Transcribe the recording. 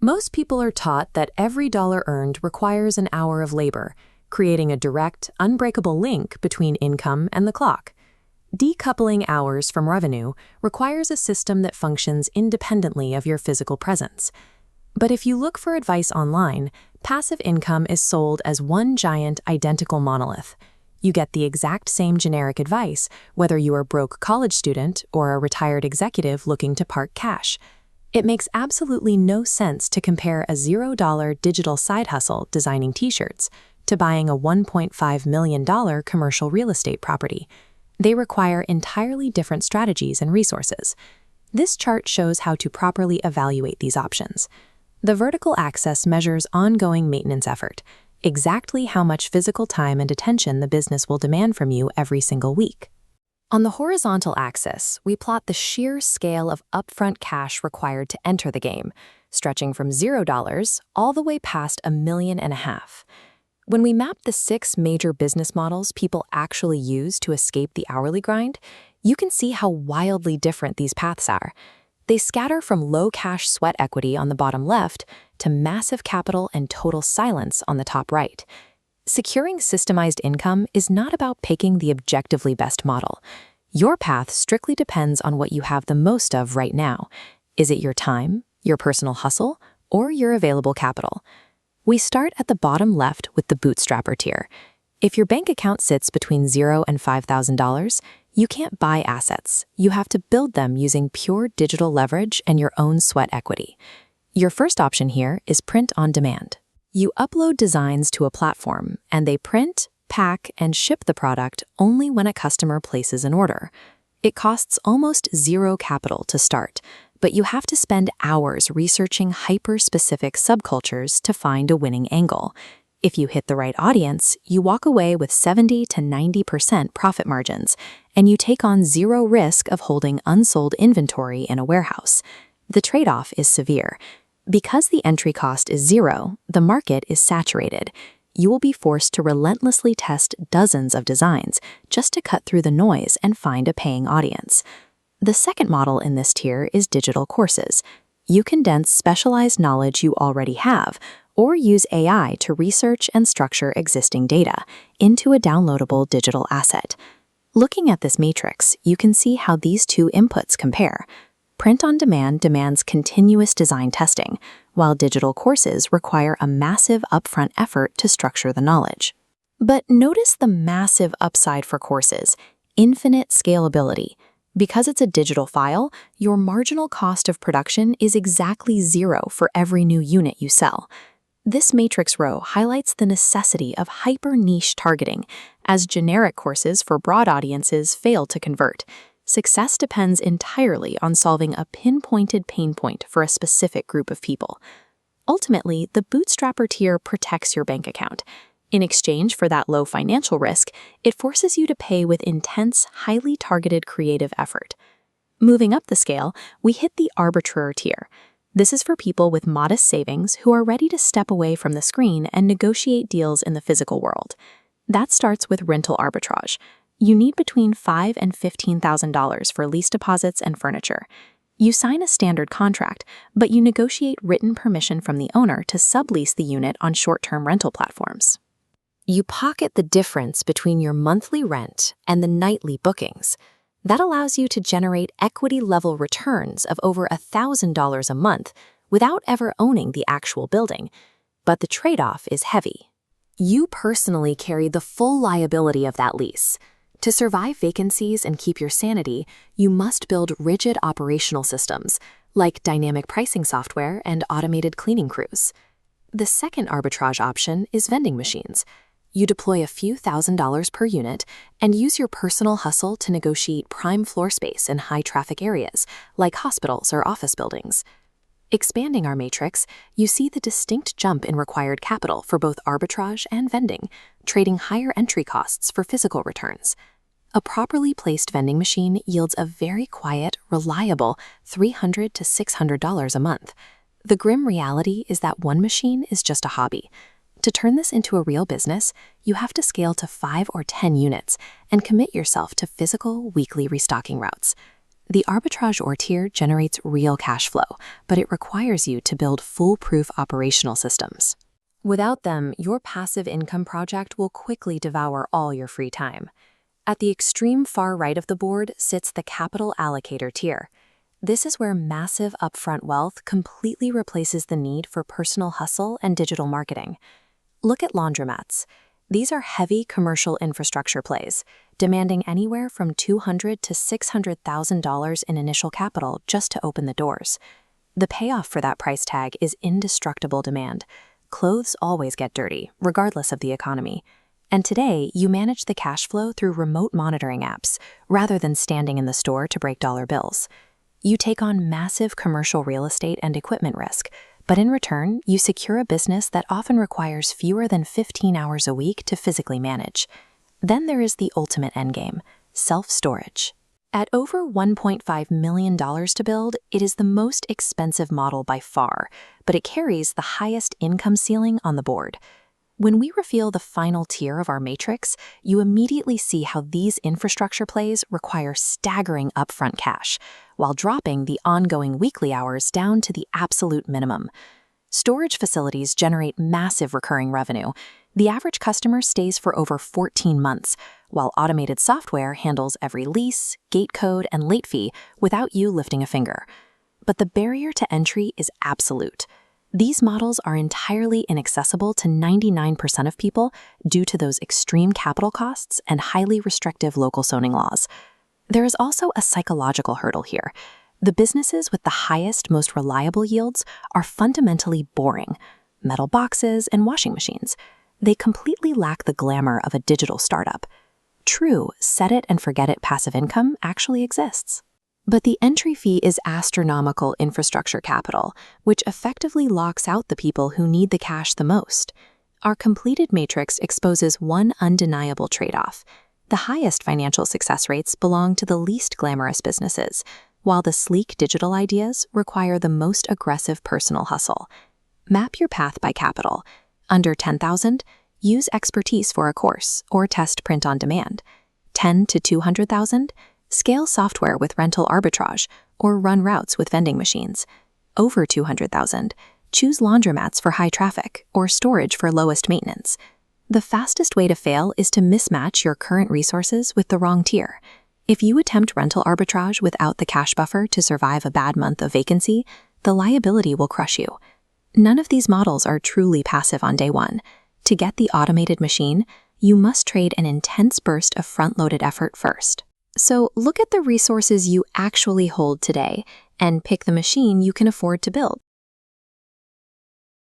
Most people are taught that every dollar earned requires an hour of labor, creating a direct, unbreakable link between income and the clock. Decoupling hours from revenue requires a system that functions independently of your physical presence. But if you look for advice online, passive income is sold as one giant identical monolith. You get the exact same generic advice, whether you are a broke college student or a retired executive looking to park cash. It makes absolutely no sense to compare a $0 digital side hustle designing t-shirts to buying a $1.5 million commercial real estate property. They require entirely different strategies and resources. This chart shows how to properly evaluate these options. The vertical axis measures ongoing maintenance effort, exactly how much physical time and attention the business will demand from you every single week. On the horizontal axis, we plot the sheer scale of upfront cash required to enter the game, stretching from $0 all the way past $1.5 million. When we map the 6 major business models people actually use to escape the hourly grind, you can see how wildly different these paths are. They scatter from low cash sweat equity on the bottom left to massive capital and total silence on the top right. Securing systemized income is not about picking the objectively best model. Your path strictly depends on what you have the most of right now. Is it your time, your personal hustle, or your available capital? We start at the bottom left with the bootstrapper tier. If your bank account sits between $0 and $5,000, you can't buy assets. You have to build them using pure digital leverage and your own sweat equity. Your first option here is print on demand. You upload designs to a platform, and they print, pack, and ship the product only when a customer places an order. It costs almost zero capital to start, but you have to spend hours researching hyper-specific subcultures to find a winning angle. If you hit the right audience, you walk away with 70 to 90% profit margins, and you take on zero risk of holding unsold inventory in a warehouse. The trade-off is severe. Because the entry cost is zero, the market is saturated. You will be forced to relentlessly test dozens of designs just to cut through the noise and find a paying audience. The second model in this tier is digital courses. You condense specialized knowledge you already have, or use AI to research and structure existing data into a downloadable digital asset. Looking at this matrix, you can see how these two inputs compare. Print on demand demands continuous design testing, while digital courses require a massive upfront effort to structure the knowledge. But notice the massive upside for courses: infinite scalability. Because it's a digital file, your marginal cost of production is exactly zero for every new unit you sell. This matrix row highlights the necessity of hyper-niche targeting, as generic courses for broad audiences fail to convert. Success depends entirely on solving a pinpointed pain point for a specific group of people. Ultimately, the bootstrapper tier protects your bank account. In exchange for that low financial risk, it forces you to pay with intense, highly targeted creative effort. Moving up the scale, we hit the arbitrage tier. This is for people with modest savings who are ready to step away from the screen and negotiate deals in the physical world. That starts with rental arbitrage. You need between $5,000 and $15,000 for lease deposits and furniture. You sign a standard contract, but you negotiate written permission from the owner to sublease the unit on short-term rental platforms. You pocket the difference between your monthly rent and the nightly bookings. That allows you to generate equity-level returns of over $1,000 a month without ever owning the actual building. But the trade-off is heavy. You personally carry the full liability of that lease. To survive vacancies and keep your sanity, you must build rigid operational systems, like dynamic pricing software and automated cleaning crews. The second arbitrage option is vending machines. You deploy a few $1,000s per unit and use your personal hustle to negotiate prime floor space in high-traffic areas, like hospitals or office buildings. Expanding our matrix, you see the distinct jump in required capital for both arbitrage and vending, trading higher entry costs for physical returns. A properly placed vending machine yields a very quiet, reliable $300 to $600 a month. The grim reality is that one machine is just a hobby. To turn this into a real business, you have to scale to 5 or 10 units and commit yourself to physical, weekly restocking routes. The arbitrage or tier generates real cash flow, but it requires you to build foolproof operational systems. Without them, your passive income project will quickly devour all your free time. At the extreme far right of the board sits the capital allocator tier. This is where massive upfront wealth completely replaces the need for personal hustle and digital marketing. Look at laundromats. These are heavy commercial infrastructure plays, demanding anywhere from $200,000 to $600,000 in initial capital just to open the doors. The payoff for that price tag is indestructible demand. Clothes always get dirty, regardless of the economy. And today, you manage the cash flow through remote monitoring apps, rather than standing in the store to break dollar bills. You take on massive commercial real estate and equipment risk, but in return, you secure a business that often requires fewer than 15 hours a week to physically manage. Then there is the ultimate endgame, self-storage. At over $1.5 million to build, it is the most expensive model by far, but it carries the highest income ceiling on the board. When we reveal the final tier of our matrix, you immediately see how these infrastructure plays require staggering upfront cash, while dropping the ongoing weekly hours down to the absolute minimum. Storage facilities generate massive recurring revenue. The average customer stays for over 14 months, while automated software handles every lease, gate code, and late fee without you lifting a finger. But the barrier to entry is absolute. These models are entirely inaccessible to 99% of people due to those extreme capital costs and highly restrictive local zoning laws. There is also a psychological hurdle here. The businesses with the highest, most reliable yields are fundamentally boring. Metal boxes and washing machines. They completely lack the glamour of a digital startup. True, set-it-and-forget-it passive income actually exists. But the entry fee is astronomical infrastructure capital, which effectively locks out the people who need the cash the most. Our completed matrix exposes one undeniable trade-off. The highest financial success rates belong to the least glamorous businesses, while the sleek digital ideas require the most aggressive personal hustle. Map your path by capital. Under $10,000, use expertise for a course or test print on demand. $10,000 to $200,000, scale software with rental arbitrage or run routes with vending machines. Over $200,000, choose laundromats for high traffic or storage for lowest maintenance. The fastest way to fail is to mismatch your current resources with the wrong tier. If you attempt rental arbitrage without the cash buffer to survive a bad month of vacancy, the liability will crush you. None of these models are truly passive on day one. To get the automated machine, you must trade an intense burst of front-loaded effort first. So look at the resources you actually hold today and pick the machine you can afford to build.